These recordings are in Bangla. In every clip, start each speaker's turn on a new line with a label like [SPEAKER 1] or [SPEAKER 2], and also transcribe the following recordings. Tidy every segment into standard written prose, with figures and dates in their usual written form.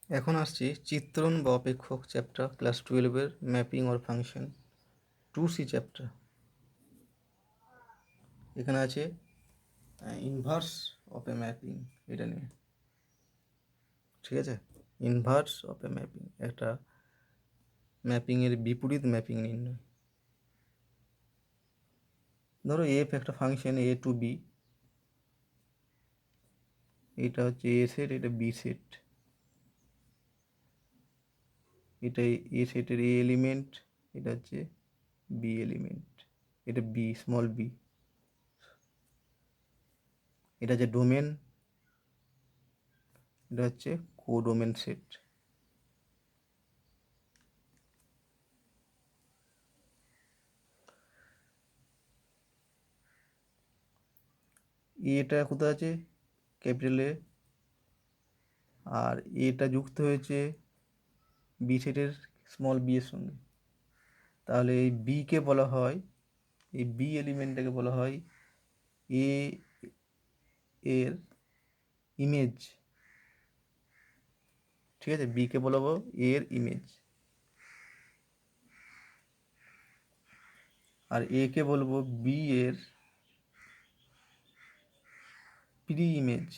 [SPEAKER 1] এখন আসছি চিত্রণ বা অপেক্ষক চ্যাপ্টার ক্লাস 12-এর mapping or function 2C chapter. এখানে আছে ইনভার্স অফ এ ম্যাপিং, এটা নিয়ে, ঠিক আছে। ইনভার্স অফ এ ম্যাপিং, একটা ম্যাপিংয়ের বিপরীত ম্যাপিং নির্ণয়। ধরো এফ একটা ফাংশন এ টু বি, এটা হচ্ছে এ সেট, এটা বি সেট, এটা এ সেটের এ এলিমেন্ট, এটা হচ্ছে বি এলিমেন্ট, এটা বি স্মল বি, এটা যে ডোমেন, এটা হচ্ছে কোডোমেন সেট। এটা কোথায় আছে? ক্যাপিটাল এ, আর এটা যুক্ত হয়েছে বি সেটের স্মল বি এর সঙ্গে। তাহলে এই বিকে বলা হয়, এই বি এলিমেন্টটাকে বলা হয় এ এর ইমেজ, ঠিক আছে। বিকে বলবো এর ইমেজ, আর এ কে বলবো বি এর প্রি ইমেজ,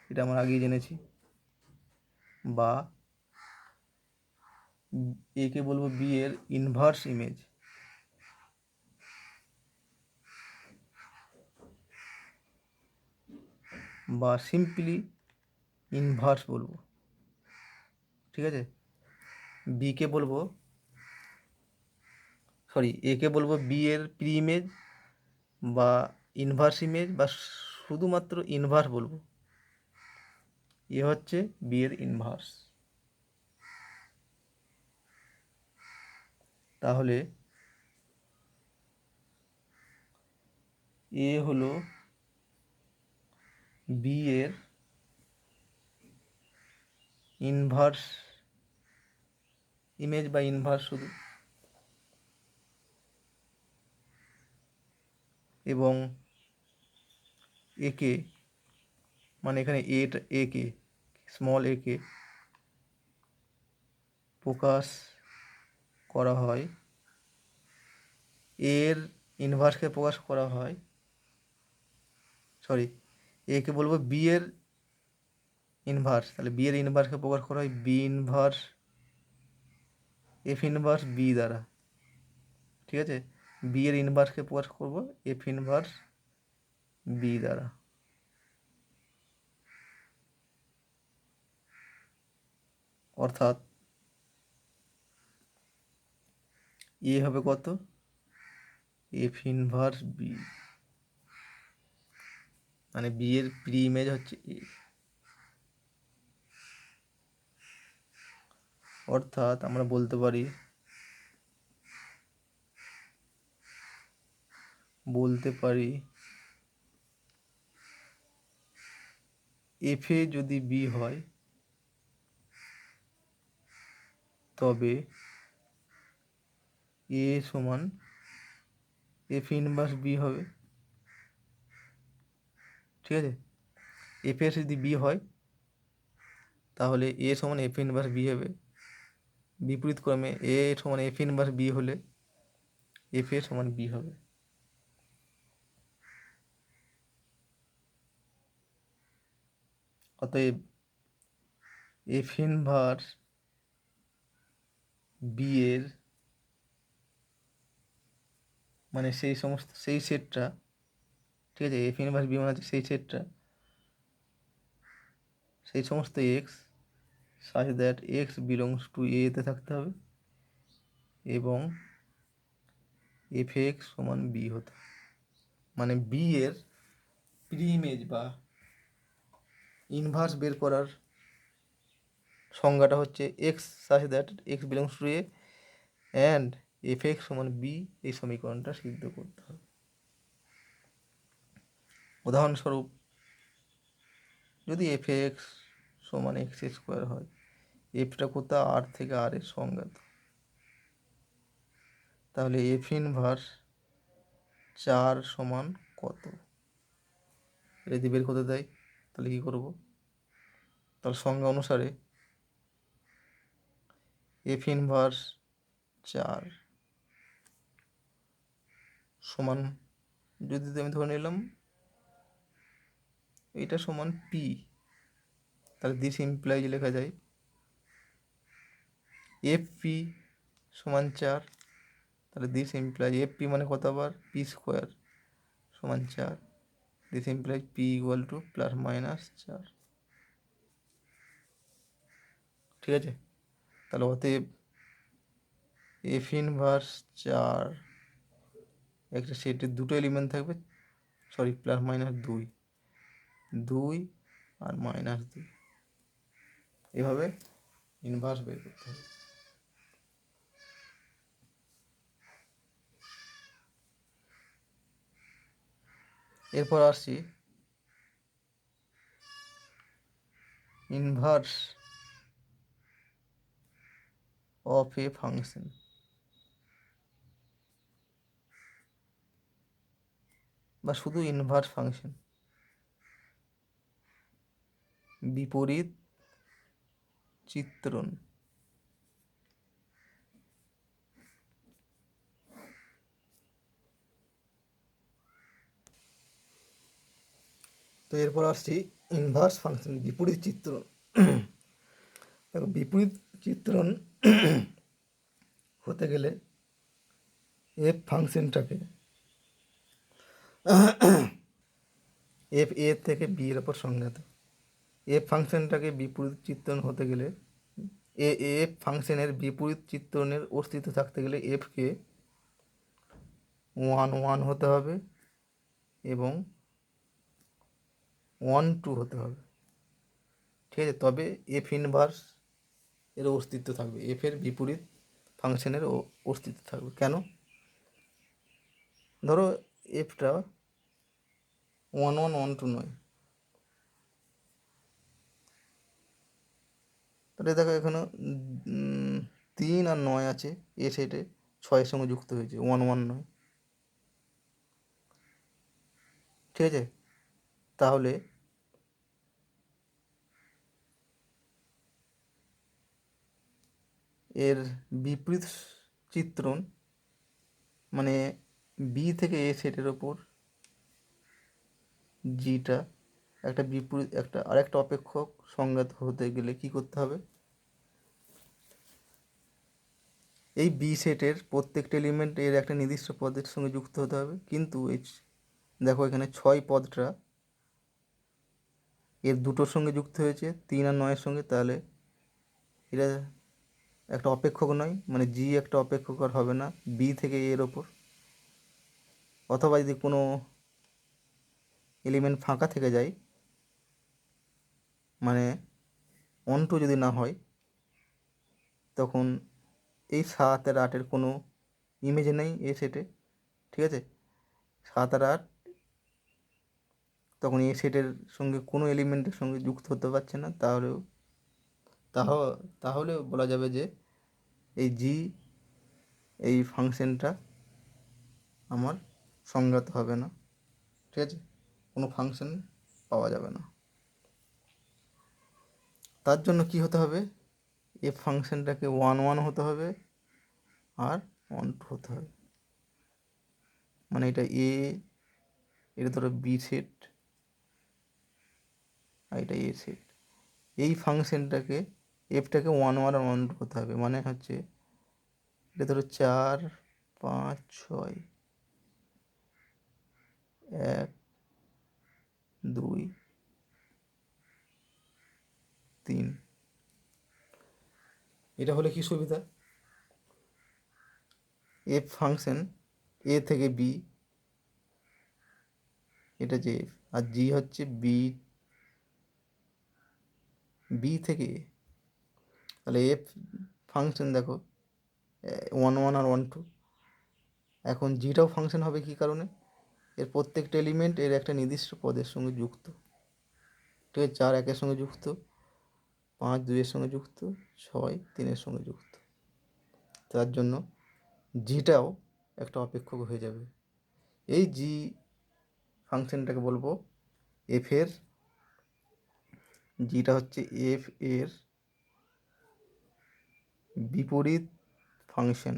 [SPEAKER 1] এটা আমরা আগেই জেনেছি। বা এ কে বলবো বি এর ইনভার্স ইমেজ, বা সিম্পলি ইনভার্স বলবো, ঠিক আছে। বি কে বলবো, সরি, এ কে বলবো বি এর প্রি ইমেজ বা ইনভার্স ইমেজ, বা শুধুমাত্র ইনভার্স বলবো। এ হচ্ছে বি এর ইনভার্স। তাহলে এ হলো বি এর ইনভার্স ইমেজ বা ইনভার্স শুধু, এবং একে, মানে এখানে এ কে, স্মল এ কে প্রকাশ করা হয়, এর ইনভার্সকে প্রকাশ করা হয়, সরি, এ কে বলবো বি এর ইনভার্স, তাহলে বি এর ইনভার্সকে প্রকাশ করা হয় b inverse f inverse b দ্বারা, ঠিক আছে। বি এর ইনভার্সকে প্রকাশ করব এফ ইনভার্স বি দ্বারা। অর্থাৎ এ হবে কত? এফ ইনভার্স বি, মানে বি এর প্রি ইমেজ হচ্ছে এ। অর্থাৎ আমরা বলতে পারি এফ এ যদি বি হয় তবে এ সমান এফ ইনভার্স বি হবে, ঠিক আছে। এফ এর যদি বি হয় তাহলে এ সমান এফ ইনভার্স বি হবে। বিপরীত ক্রমে এ সমান এফ ইনভার্স বি হলে এফ এ সমান বি হবে। অতএব এফ ইনভার্স বি এর মানে সেই সেটটা, ঠিক আছে, এফ ইনভার্স বি মানে হচ্ছে সেই সেটটা, সেই সমস্ত X such that X belongs to A তে থাকতে হবে, এবং এফ এক্স সমান বি হতে, মানে বি এর প্রি ইমেজ বা ইনভার্স বের করার সংজ্ঞাটা হচ্ছে x such that X belongs to A and F x সমান বি, এই সমীকরণটা সিদ্ধ করতে হবে। উদাহরণস্বরূপ, যদি এফ এক্স সমান এক্স স্কোয়ার হয়, এফটা কোথাও আর থেকে আর এর সংজ্ঞাত, তাহলে এফ ইনভার্স 4 সমান কত? এটা যদি বের করতে দেয় তাহলে কী করব? তার সংজ্ঞা অনুসারে এফ ইনভার্স 4 সমান, যদি আমি ধরে নিলাম এটা সমান পি, তাহলে দিস ইমপ্লাইজ লেখা যায় এফ পি সমান 4, তাহলে দিস ইমপ্লাইজ এফ পি মানে কত আবার পি স্কোয়ার সমান 4, this implies P equal to plus minus 4। ঠিক আছে, তাহলে অতএব এফ ইনভার্স 4 একটা সেটের দুটো এলিমেন্ট থাকবে, সরি প্লাস মাইনাস 2 আর -2, এভাবে ইনভার্স বের করতে হবে। এরপর আসছি ইনভার্স অফ এ ফাংশন। বা শুধু ইনভার্স ফাংশন, বিপরীত চিত্রণ। তো এরপর আসছি ইনভার্স ফাংশন, বিপরীত চিত্রণ। দেখো বিপরীত চিত্রণ হতে গেলে এফ ফাংশনটাকে এফ এ থেকে বি এর ওপর সংজ্ঞাত। এফ ফাংশনটাকে বিপরীত চিত্রণ হতে গেলে এফ ফাংশনের বিপরীত চিত্রণের অস্তিত্ব থাকতে গেলে এফকে 1 1 হতে হবে এবং 1 2 হতে হবে। ঠিক আছে, তবে এফ ইনভার্স এর অস্তিত্ব থাকবে, এফ এর বিপরীত ফাংশনের অস্তিত্ব থাকবে। কেন? ধরো এফটা 1 1 1 2 নয়, তাহলে দেখো এখানে 3 আর 9 আছে, এ সেটে 6-এর সঙ্গে যুক্ত হয়েছে, 1 1 নয়। ঠিক আছে, তাহলে এর বিপরীত চিত্রণ মানে বি থেকে এ সেটের ওপর জিটা একটা বিপরীত একটা আরেকটা অপেক্ষক সংজ্ঞাত হতে গেলে কি করতে হবে? এই বি সেটের প্রত্যেকটা এলিমেন্ট এর একটা নির্দিষ্ট পদের সঙ্গে যুক্ত হতে হবে, কিন্তু এই দেখো এখানে 6 পদটা এর দুটোর সঙ্গে যুক্ত হয়েছে, 3 আর 9-এর সঙ্গে, তাহলে এটা একটা অপেক্ষক নয়, মানে জি একটা অপেক্ষক আর হবে না বি থেকে এর ওপর। অথবা যদি কোনো এলিমেন্ট ফাঁকা থেকে যায়, মানে 1 2 যদি না হয়, তখন এই 7 আর 8-এর কোনো ইমেজ নেই এ সেটে। ঠিক আছে, 7 আর 8 তখন এ সেটের সঙ্গে কোনো এলিমেন্টের সঙ্গে যুক্ত হতে পারছে না, তাহলে বলা যাবে যে এই জি এই ফাংশনটা আমার সংজ্ঞাত হবে না। ঠিক আছে, কোনো ফাংশন পাওয়া যাবে না। তার জন্য কি হতে হবে? এফ ফাংশনটাকে 1 1 হতে হবে আর 1 2 হতে হবে। মানে এটা এটা ধরো বি সেট আর এটা এ সেট। এই ফাংশনটাকে এফটাকে 1 1 আর 1 2 হতে হবে, মানে হচ্ছে এটা ধরো 4 5 6 1 2 3। এটা হলে কি সুবিধা? এফ ফাংশন এ থেকে বি, এটা যে এফ, আর জি হচ্ছে বি থেকে এ। তাহলে এফ ফাংশন দেখো 1 1 আর 1 2। এখন জিটাও ফাংশন হবে কি কারণে? এর প্রত্যেকটা এলিমেন্ট এর একটা নির্দিষ্ট পদের সঙ্গে যুক্ত। ঠিক আছে, 4 1-এর সঙ্গে যুক্ত, 5 2-এর সঙ্গে যুক্ত, 6 3-এর সঙ্গে যুক্ত। তার জন্য জিটাও একটা অপেক্ষক হয়ে যাবে। এই জি ফাংশনটাকে বলবো এফের, জিটা হচ্ছে এফ এর বিপরীত ফাংশন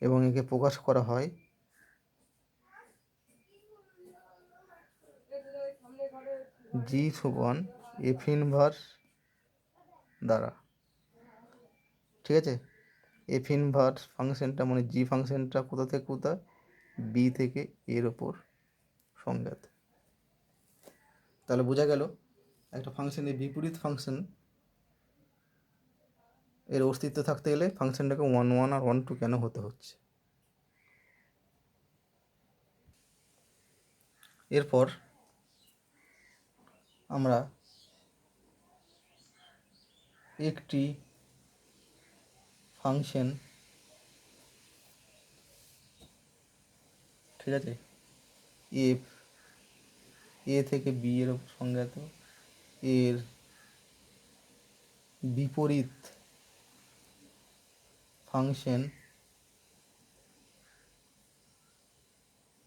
[SPEAKER 1] এবং একে প্রকাশ করা হয় জি সমান এফ ইনভার্স দ্বারা। ঠিক আছে, এফ ইনভার্স ফাংশনটা মানে জি ফাংশনটা কোথা থেকে কোথায়, বি থেকে এর ওপর সংজ্ঞাত। তাহলে বোঝা গেল একটা ফাংশনের বিপরীত ফাংশন এর অস্তিত্ব থাকতে গেলে ফাংশনটাকে 1 1 আর 1 2 কেন হতে হচ্ছে। এরপর আমরা একটি ফাংশন, ঠিক আছে, এফ এ থেকে বি এর ওপর সংজ্ঞাত, এর বিপরীত ফাংশন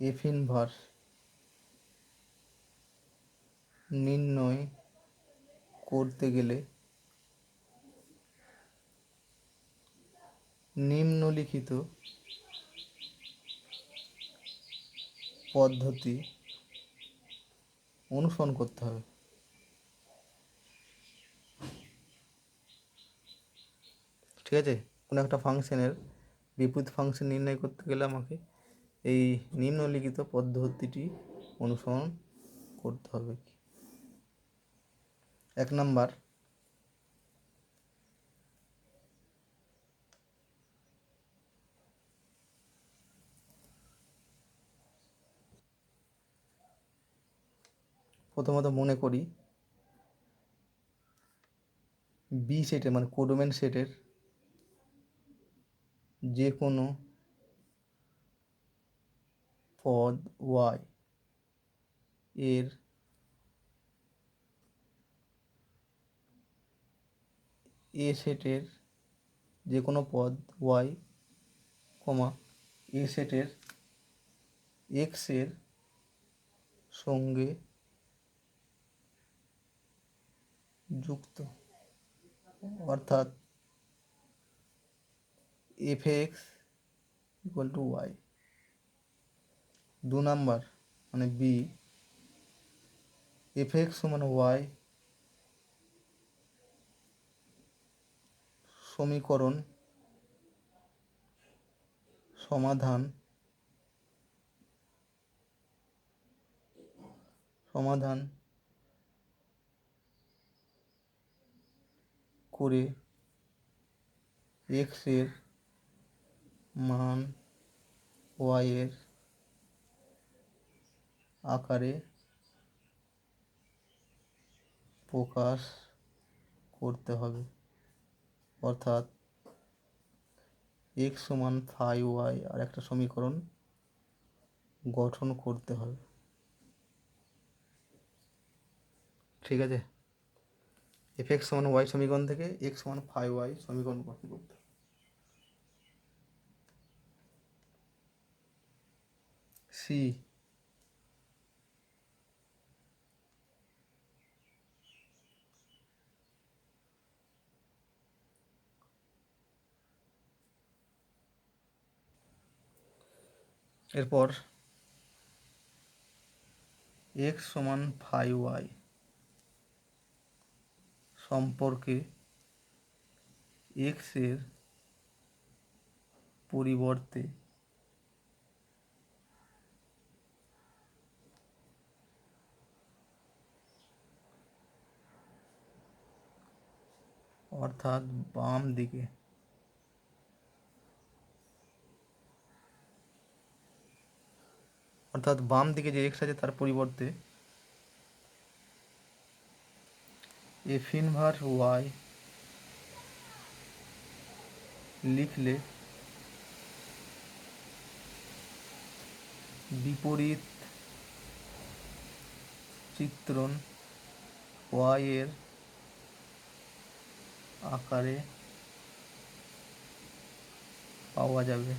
[SPEAKER 1] এফ ইনভার্স নির্ণয় করতে গেলে নিম্নলিখিত পদ্ধতি অনুসরণ করতে হবে। ঠিক আছে, কোনো একটা ফাংশনের বিপরীত ফাংশন নির্ণয় করতে গেলে আমাকে এই নিম্নলিখিত পদ্ধতিটি অনুসরণ করতে হবে। 1 নাম্বার, প্রথমত মনে করি বি সেটের মানে কোডোমেন সেটের যে কোনো পদ ওয়াই এর এ সেটের যে কোনো পদ ওয়াই কমা এ সেটের এক্স এর সঙ্গে যুক্ত, অর্থাৎ f x equal to y. 2 number মানে বি এফ এক্স সমান ওয়াই সমীকরণ সমাধান করে এক্স এর মান ওয়াই এর আকারে প্রকাশ করতে হবে, অর্থাৎ এক্স সমান ফাই ওয়াই আর একটা সমীকরণ গঠন করতে হবে। ঠিক আছে, এফ এক্স সমান ওয়াই সমীকরণ থেকে এক্স সমান ফাই ওয়াই সমীকরণ গঠন করতে হবে। সি এরপর এক্স সমান ফাই ওয়াই সম্পর্কে এক্স এর পরিবর্তে অর্থাৎ বাম দিকে যে এক্স আছে তার পরিবর্তে এফ ইনভার্স ওয়াই লিখলে বিপরীত চিত্রণ ওয়াই এর আকারে পাওয়া যাবে।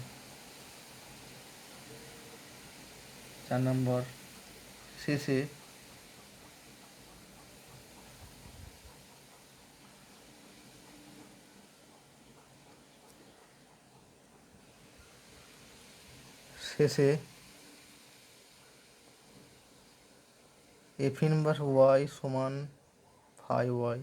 [SPEAKER 1] 4 নম্বর, শেষে শেষে এফ ইনভার্স ওয়াই সমান ফাই ওয়াই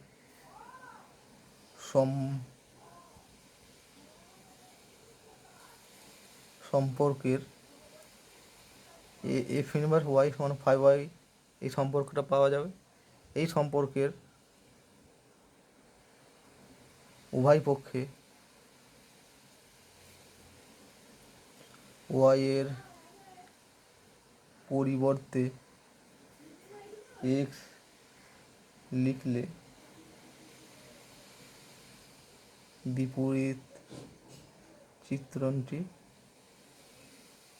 [SPEAKER 1] সম্পর্কের এফ ইনভার্স ওয়াই সমান ফাই ওয়াই এই সম্পর্কটা পাওয়া যাবে। এই সম্পর্কের উভয় পক্ষে ওয়াই এর পরিবর্তে এক্স লিখলে বিপরীত চিত্রণটি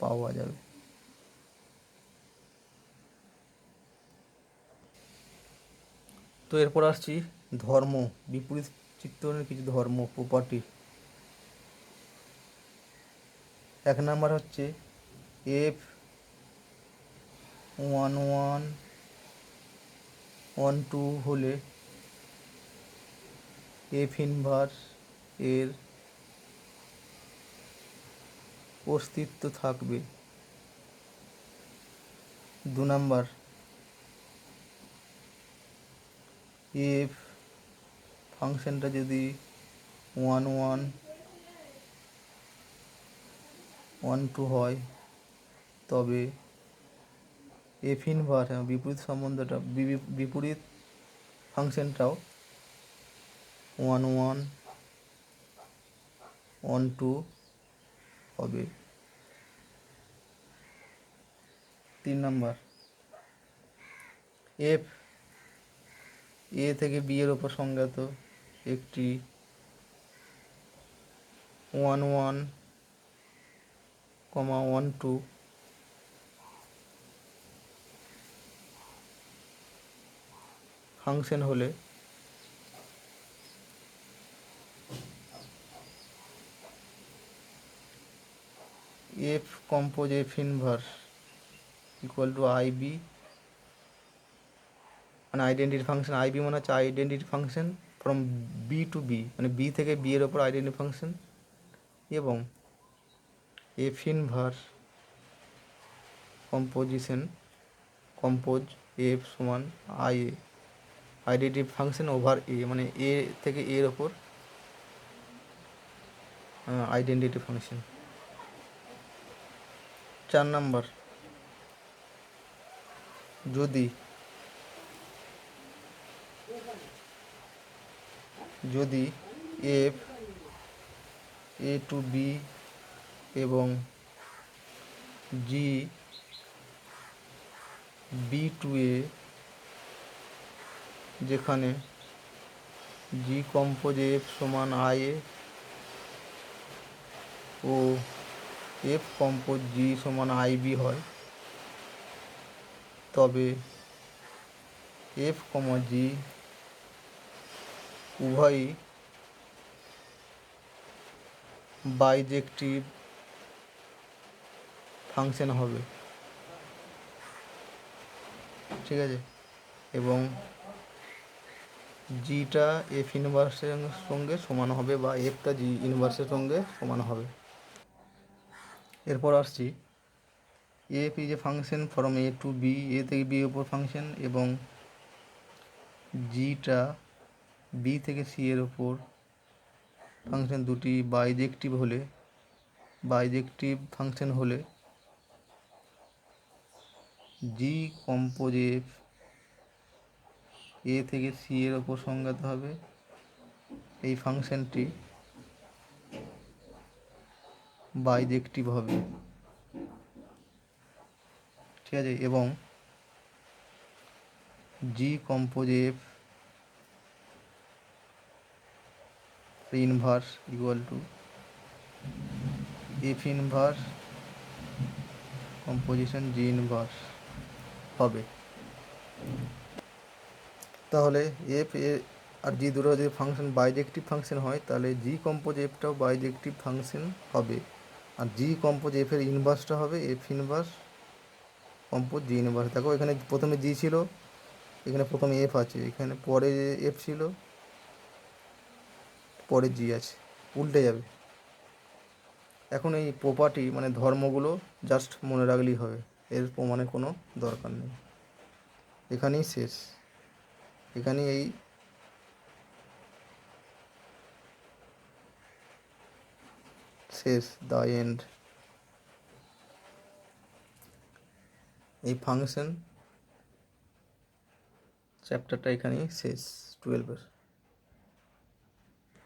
[SPEAKER 1] পাওয়া যাবে। তো এরপর আসছি ধর্ম, বিপরীত চিত্রণের কিছু ধর্ম, প্রপার্টি। 1 নাম্বার হচ্ছে এফ 1 1 1 2 হলে এফ ইনভার্স এর অস্তিত্ব থাকবে। 2 নাম্বার এফ ফাংশনটা যদি 1 1 1 2 হয় তবে এফ ইনভার্স বিপরীত সম্বন্ধটা বিপরীত ফাংশনটাও 1 1 1 2 হবে। 3 নাম্বার এফ এ থেকে বি এর ওপর সংজ্ঞাত একটি 1 1 1 2 ফাংশন হলে F compose F inverse equal to IB, মানে আইডেন্টিটি ফাংশন। আইবি মানে হচ্ছে identity function from B to B, মানে বি থেকে বি এর ওপর আইডেন্টিটি ফাংশন, এবং এফ ইনভার্স কম্পোজ এফ সমান I A, identity function over A, মানে এ থেকে এর ওপর আইডেন্টিটি ফাংশন। 4 নাম্বার যদি এফ এ টু বি এবং জি বি টু এ, যেখানে জি কম্পোজ এফ সমান I A O F compose জি সমান আই বি হয়, তবে এফ কমা জি উভয়ই বাইজেক্টিভ ফাংশন হবে, ঠিক আছে, এবং জিটা এফ ইনভার্সের সঙ্গে সমান হবে বা এফটা জি ইনভার্সের সঙ্গে সমান হবে। এরপর আসছি F is a function from A to B, A থেকে বি ওপর ফাংশন, এবং জিটা বি থেকে সি এর ওপর ফাংশন। দুটি বাইজেক্টিভ ফাংশন হলে জি কম্পোজ এফ এ থেকে সি এর ওপর সংজ্ঞাত হবে। এই ফাংশনটি বাইজেক্টিভ হবে, ঠিক আছে, এবং জি compose F inverse equal two F inverse composition জি ইনভার্স হবে। তাহলে এফ এ আর জি দুটো যদি ফাংশন বাইজেক্টিভ ফাংশন হয় তাহলে জি কম্পোজ এফটাও বাইজেক্টিভ ফাংশন হবে, আর জি কম্পোজ এফের ইনভার্সটা হবে এফ ইনভার্স কম্পোজ জি ইনভার্স। দেখো এখানে প্রথমে জি ছিল, এখানে প্রথমে এফ আছে, এখানে পরে এফ ছিল, পরে জি আছে, উল্টে যাবে। এখন এই প্রপার্টি মানে ধর্মগুলো জাস্ট মনে রাখলেই হবে, এর প্রমাণে কোনো দরকার নেই। এখানেই শেষ, এখানেই এই শেষ, দ্য এন্ড। এই ফাংশন চ্যাপ্টারটা এখানেই শেষ 12-এর।